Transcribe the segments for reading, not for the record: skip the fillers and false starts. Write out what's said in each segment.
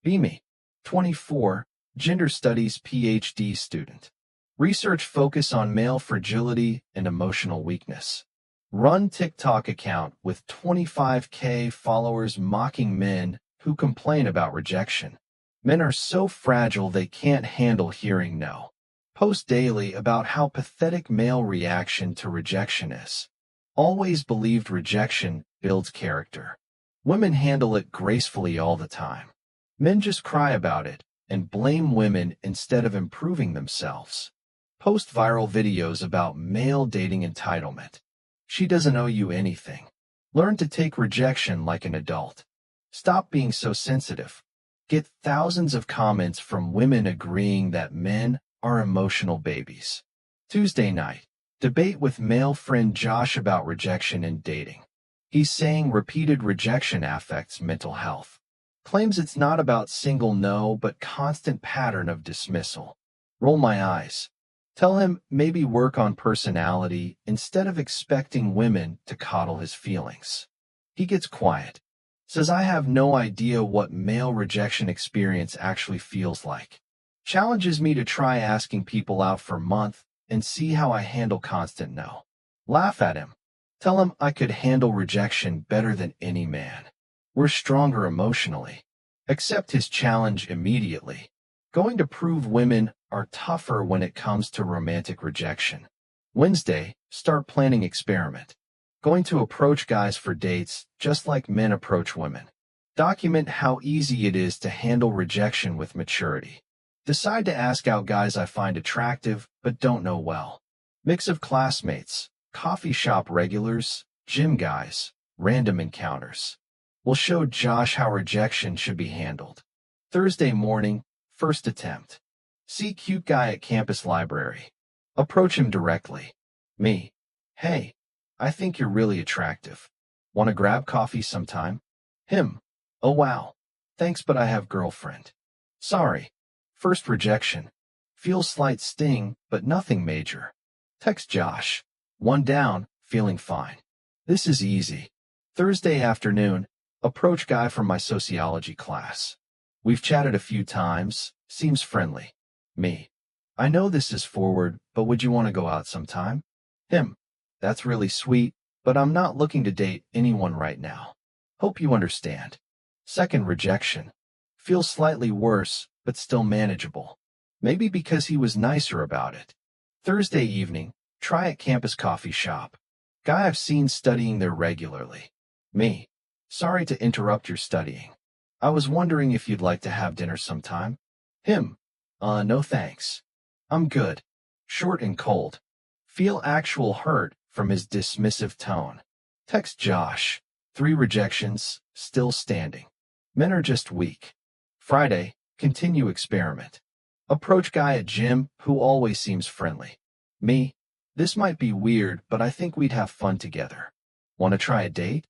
Me, 24, gender studies PhD student. Research focus on male fragility and emotional weakness. Run TikTok account with 25K followers mocking men who complain about rejection. Men are so fragile they can't handle hearing no. Post daily about how pathetic male reaction to rejection is. Always believed rejection builds character. Women handle it gracefully all the time. Men just cry about it and blame women instead of improving themselves. Post viral videos about male dating entitlement. She doesn't owe you anything. Learn to take rejection like an adult. Stop being so sensitive. Get thousands of comments from women agreeing that men are emotional babies. Tuesday night, debate with male friend Josh about rejection and dating. He's saying repeated rejection affects mental health. Claims it's not about single no but constant pattern of dismissal. Roll my eyes. Tell him maybe work on personality instead of expecting women to coddle his feelings. He gets quiet. Says I have no idea what male rejection experience actually feels like. Challenges me to try asking people out for a month and see how I handle constant no. Laugh at him. Tell him I could handle rejection better than any man. We're stronger emotionally. Accept his challenge immediately. Going to prove women are tougher when it comes to romantic rejection. Wednesday, start planning experiment. Going to approach guys for dates just like men approach women. Document how easy it is to handle rejection with maturity. Decide to ask out guys I find attractive but don't know well. Mix of classmates, coffee shop regulars, gym guys, random encounters. Will show Josh how rejection should be handled. Thursday morning, first attempt. See cute guy at campus library. Approach him directly. Me. Hey, I think you're really attractive. Want to grab coffee sometime? Him. Oh wow. Thanks but I have girlfriend. Sorry. First rejection. Feels slight sting, but nothing major. Text Josh. One down, feeling fine. This is easy. Thursday afternoon, approach guy from my sociology class. We've chatted a few times, seems friendly. Me. I know this is forward, but would you want to go out sometime? Him. That's really sweet, but I'm not looking to date anyone right now. Hope you understand. Second rejection. Feels slightly worse, but still manageable. Maybe because he was nicer about it. Thursday evening, try at campus coffee shop. Guy I've seen studying there regularly. Me. Sorry to interrupt your studying. I was wondering if you'd like to have dinner sometime. Him. No thanks. I'm good. Short and cold. Feel actual hurt from his dismissive tone. Text Josh. 3 rejections, still standing. Men are just weak. Friday, continue experiment. Approach guy at gym who always seems friendly. Me. This might be weird, but I think we'd have fun together. Want to try a date?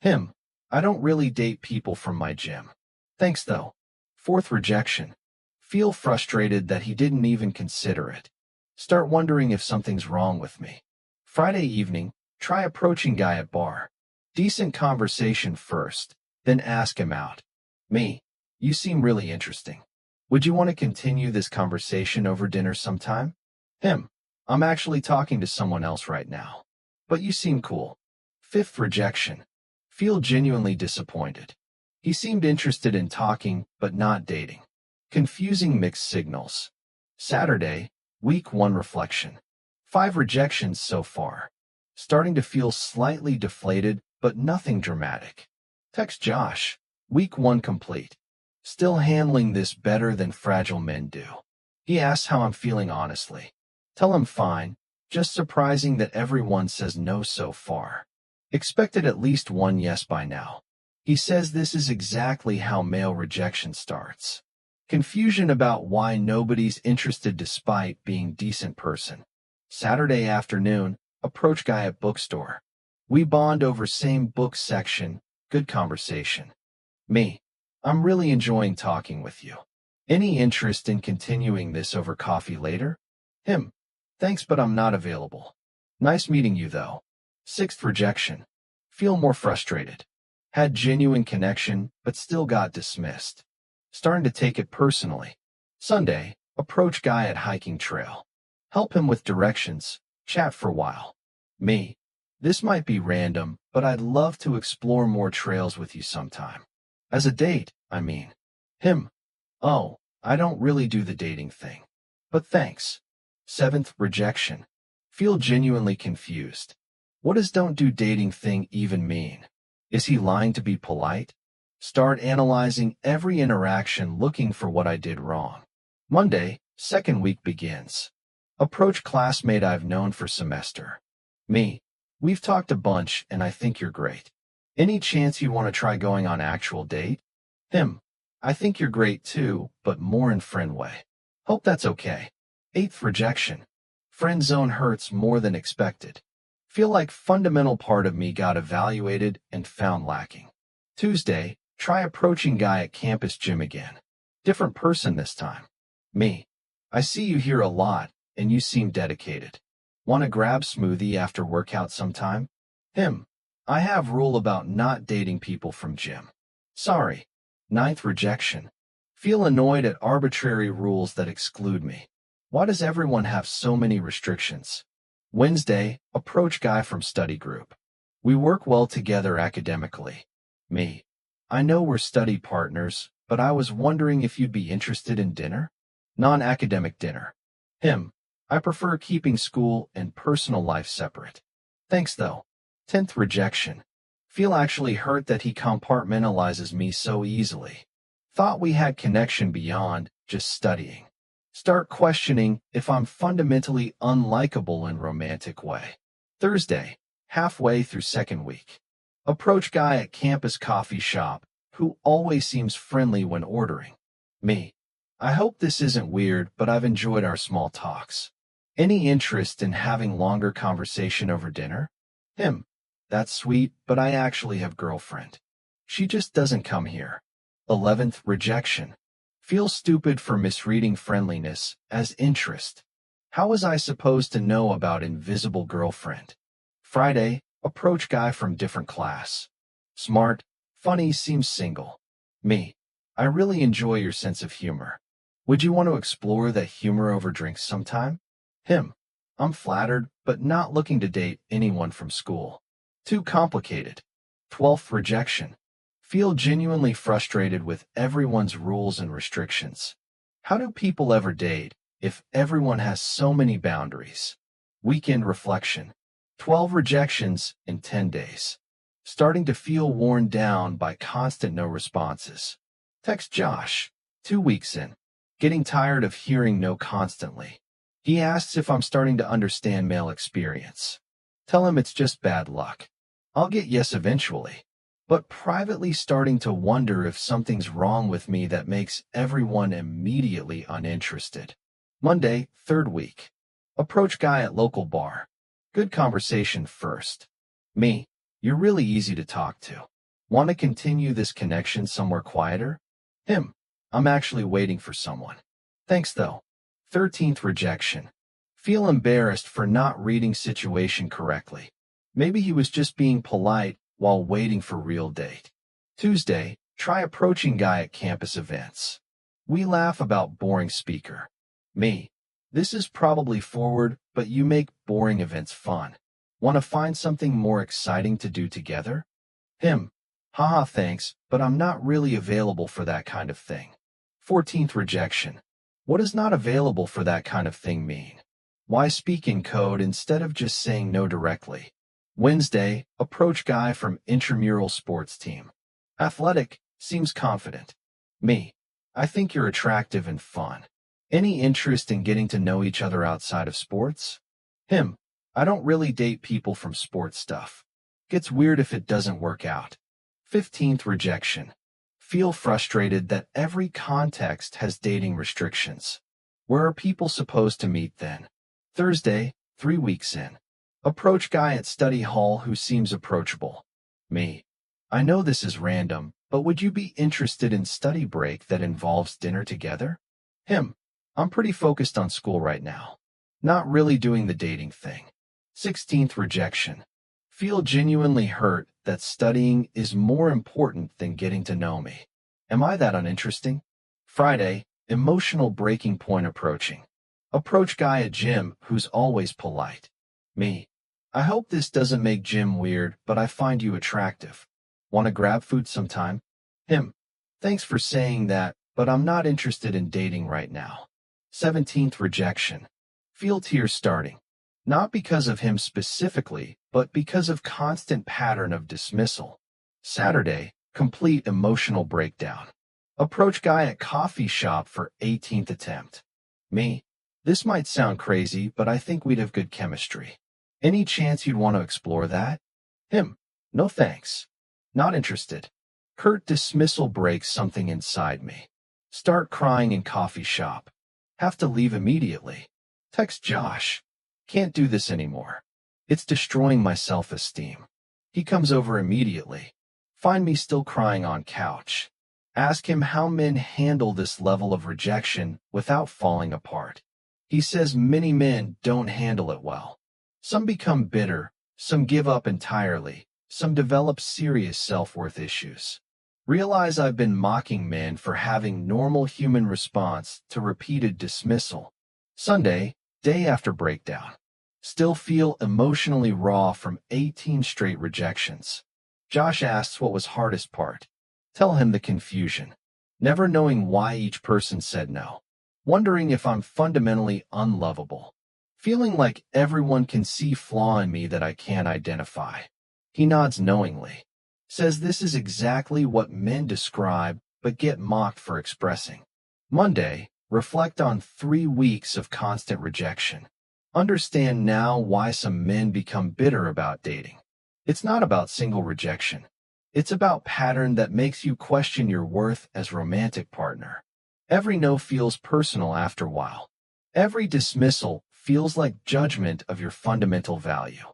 Him. I don't really date people from my gym. Thanks though. Fourth rejection. Feel frustrated that he didn't even consider it. Start wondering if something's wrong with me. Friday evening, try approaching guy at bar. Decent conversation first, then ask him out. Me. You seem really interesting. Would you want to continue this conversation over dinner sometime? Him. I'm actually talking to someone else right now. But you seem cool. Fifth rejection. Feel genuinely disappointed. He seemed interested in talking, but not dating. Confusing mixed signals. Saturday, week 1 reflection. 5 rejections so far. Starting to feel slightly deflated, but nothing dramatic. Text Josh. Week 1 complete. Still handling this better than fragile men do. He asks how I'm feeling honestly. Tell him fine, just surprising that everyone says no so far. Expected at least 1 yes by now. He says this is exactly how male rejection starts. Confusion about why nobody's interested despite being decent person. Saturday afternoon, approach guy at bookstore. We bond over same book section, good conversation. Me. I'm really enjoying talking with you. Any interest in continuing this over coffee later? Him. Thanks but I'm not available. Nice meeting you though. Sixth rejection. Feel more frustrated. Had genuine connection but still got dismissed. Starting to take it personally. Sunday, approach guy at hiking trail. Help him with directions, chat for a while. Me. This might be random, but I'd love to explore more trails with you sometime. As a date, I mean. Him. Oh, I don't really do the dating thing. But thanks. Seventh, rejection. Feel genuinely confused. What does don't do dating thing even mean? Is he lying to be polite? Start analyzing every interaction looking for what I did wrong. Monday, second week begins. Approach classmate I've known for semester. Me. We've talked a bunch and I think you're great. Any chance you want to try going on actual date? Him. I think you're great too, but more in friend way. Hope that's okay. Eighth, rejection. Friend zone hurts more than expected. Feel like fundamental part of me got evaluated and found lacking. Tuesday, try approaching guy at campus gym again. Different person this time. Me. I see you here a lot, and you seem dedicated. Want to grab smoothie after workout sometime? Him. I have rule about not dating people from gym. Sorry. Ninth, rejection. Feel annoyed at arbitrary rules that exclude me. Why does everyone have so many restrictions? Wednesday, approach guy from study group. We work well together academically. Me. I know we're study partners, but I was wondering if you'd be interested in dinner? Non-academic dinner. Him. I prefer keeping school and personal life separate. Thanks though. 10th, rejection. Feel actually hurt that he compartmentalizes me so easily. Thought we had connection beyond just studying. Start questioning if I'm fundamentally unlikable in romantic way. Thursday, halfway through second week. Approach guy at campus coffee shop who always seems friendly when ordering. Me. I hope this isn't weird, but I've enjoyed our small talks. Any interest in having longer conversation over dinner? Him. That's sweet, but I actually have girlfriend. She just doesn't come here. 11th, rejection. Feel stupid for misreading friendliness as interest. How was I supposed to know about invisible girlfriend? Friday, approach guy from different class. Smart, funny, seems single. Me. I really enjoy your sense of humor. Would you want to explore that humor over drinks sometime? Him. I'm flattered, but not looking to date anyone from school. Too complicated. 12th, rejection. Feel genuinely frustrated with everyone's rules and restrictions. How do people ever date if everyone has so many boundaries? Weekend reflection. 12 rejections in 10 days. Starting to feel worn down by constant no responses. Text Josh. 2 weeks in. Getting tired of hearing no constantly. He asks if I'm starting to understand male experience. Tell him it's just bad luck. I'll get yes eventually. But privately starting to wonder if something's wrong with me that makes everyone immediately uninterested. Monday, third week. Approach guy at local bar. Good conversation first. Me. You're really easy to talk to. Want to continue this connection somewhere quieter? Him. I'm actually waiting for someone. Thanks though. 13th, rejection. Feel embarrassed for not reading situation correctly. Maybe he was just being polite while waiting for real date. Tuesday, try approaching guy at campus events. We laugh about boring speaker. Me. This is probably forward, but you make boring events fun. Want to find something more exciting to do together? Him. Haha, thanks, but I'm not really available for that kind of thing. 14th, rejection. What does not available for that kind of thing mean? Why speak in code instead of just saying no directly? Wednesday, approach guy from intramural sports team. Athletic, seems confident. Me. I think you're attractive and fun. Any interest in getting to know each other outside of sports? Him. I don't really date people from sports stuff. Gets weird if it doesn't work out. 15th, rejection. Feel frustrated that every context has dating restrictions. Where are people supposed to meet then? Thursday, 3 weeks in. Approach guy at study hall who seems approachable. Me. I know this is random, but would you be interested in study break that involves dinner together? Him. I'm pretty focused on school right now. Not really doing the dating thing. 16th, rejection. Feel genuinely hurt that studying is more important than getting to know me. Am I that uninteresting? Friday, emotional breaking point approaching. Approach guy at gym who's always polite. Me. I hope this doesn't make gym weird, but I find you attractive. Want to grab food sometime? Him. Thanks for saying that, but I'm not interested in dating right now. 17th rejection. Feel tears starting. Not because of him specifically, but because of constant pattern of dismissal. Saturday, complete emotional breakdown. Approach guy at coffee shop for 18th attempt. Me. This might sound crazy, but I think we'd have good chemistry. Any chance you'd want to explore that? Him. No thanks. Not interested. Curt dismissal breaks something inside me. Start crying in coffee shop. Have to leave immediately. Text Josh. Can't do this anymore. It's destroying my self-esteem. He comes over immediately. Find me still crying on couch. Ask him how men handle this level of rejection without falling apart. He says many men don't handle it well. Some become bitter, some give up entirely, some develop serious self-worth issues. Realize I've been mocking men for having normal human response to repeated dismissal. Sunday, day after breakdown. Still feel emotionally raw from 18 straight rejections. Josh asks what was hardest part. Tell him the confusion. Never knowing why each person said no. Wondering if I'm fundamentally unlovable. Feeling like everyone can see flaw in me that I can't identify. He nods knowingly. Says this is exactly what men describe but get mocked for expressing. Monday, reflect on 3 weeks of constant rejection. Understand now why some men become bitter about dating. It's not about single rejection. It's about pattern that makes you question your worth as romantic partner. Every no feels personal after a while. Every dismissal feels like judgment of your fundamental value.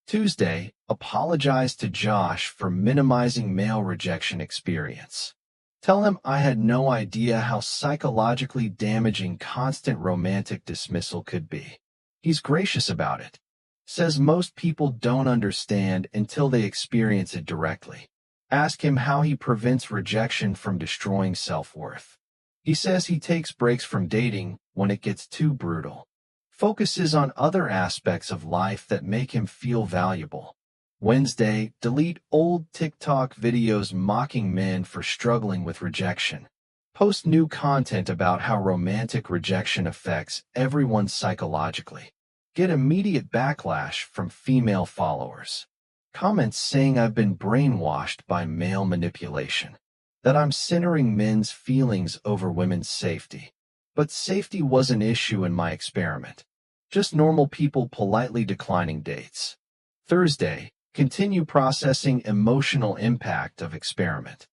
Tuesday, apologize to Josh for minimizing male rejection experience. Tell him I had no idea how psychologically damaging constant romantic dismissal could be. He's gracious about it. Says most people don't understand until they experience it directly. Ask him how he prevents rejection from destroying self-worth. He says he takes breaks from dating when it gets too brutal. Focuses on other aspects of life that make him feel valuable. Wednesday, delete old TikTok videos mocking men for struggling with rejection. Post new content about how romantic rejection affects everyone psychologically. Get immediate backlash from female followers. Comments saying I've been brainwashed by male manipulation. That I'm centering men's feelings over women's safety. But safety was an issue in my experiment. Just normal people politely declining dates. Thursday, continue processing emotional impact of experiment.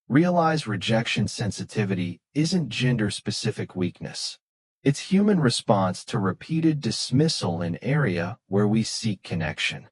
Realize rejection sensitivity isn't gender-specific weakness. It's human response to repeated dismissal in area where we seek connection.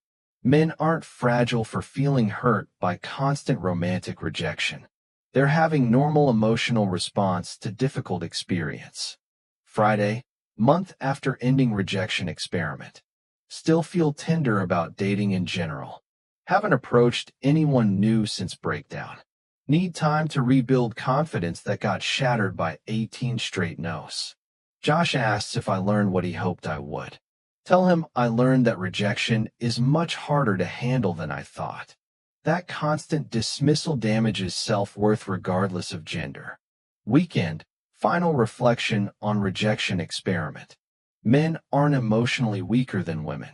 Men aren't fragile for feeling hurt by constant romantic rejection. They're having normal emotional response to difficult experience. Friday, month after ending rejection experiment. Still feel tender about dating in general. Haven't approached anyone new since breakdown. Need time to rebuild confidence that got shattered by 18 straight no's. Josh asks if I learned what he hoped I would. Tell him I learned that rejection is much harder to handle than I thought. That constant dismissal damages self-worth regardless of gender. Weekend, final reflection on rejection experiment. Men aren't emotionally weaker than women.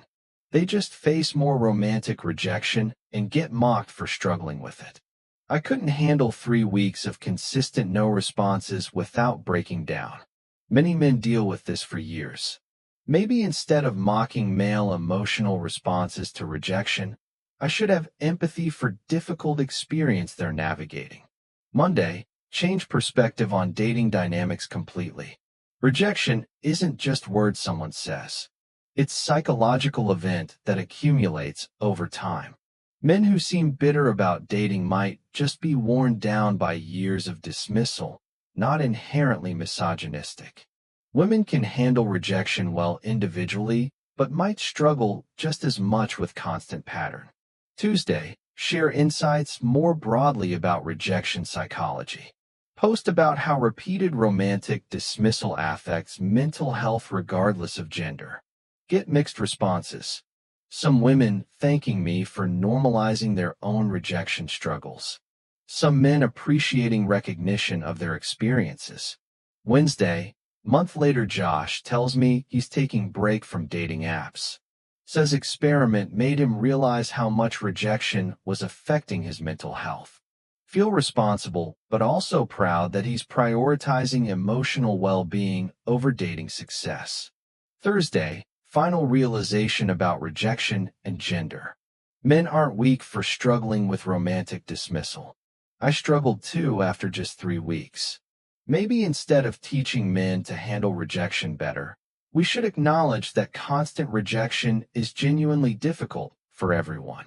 They just face more romantic rejection and get mocked for struggling with it. I couldn't handle 3 weeks of consistent no responses without breaking down. Many men deal with this for years. Maybe instead of mocking male emotional responses to rejection, I should have empathy for difficult experience they're navigating. Monday, change perspective on dating dynamics completely. Rejection isn't just words someone says. It's psychological event that accumulates over time. Men who seem bitter about dating might just be worn down by years of dismissal, not inherently misogynistic. Women can handle rejection well individually, but might struggle just as much with constant pattern. Tuesday, share insights more broadly about rejection psychology. Post about how repeated romantic dismissal affects mental health regardless of gender. Get mixed responses. Some women thanking me for normalizing their own rejection struggles. Some men appreciating recognition of their experiences. Wednesday, month later, Josh tells me he's taking break from dating apps. Says experiment made him realize how much rejection was affecting his mental health. Feel responsible, but also proud that he's prioritizing emotional well-being over dating success. Thursday, final realization about rejection and gender. Men aren't weak for struggling with romantic dismissal. I struggled too after just 3 weeks. Maybe instead of teaching men to handle rejection better, we should acknowledge that constant rejection is genuinely difficult for everyone.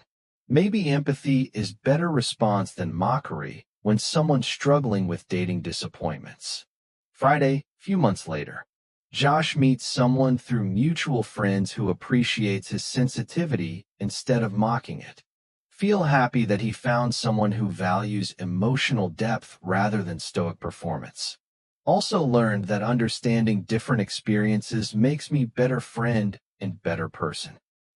Maybe empathy is better response than mockery when someone's struggling with dating disappointments. Friday, few months later. Josh meets someone through mutual friends who appreciates his sensitivity instead of mocking it. Feel happy that he found someone who values emotional depth rather than stoic performance. Also learned that understanding different experiences makes me better friend and better person.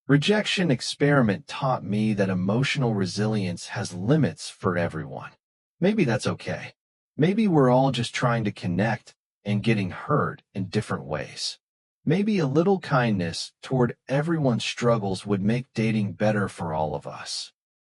Rejection experiment taught me that emotional resilience has limits for everyone. Maybe that's okay. Maybe we're all just trying to connect and getting hurt in different ways. Maybe a little kindness toward everyone's struggles would make dating better for all of us.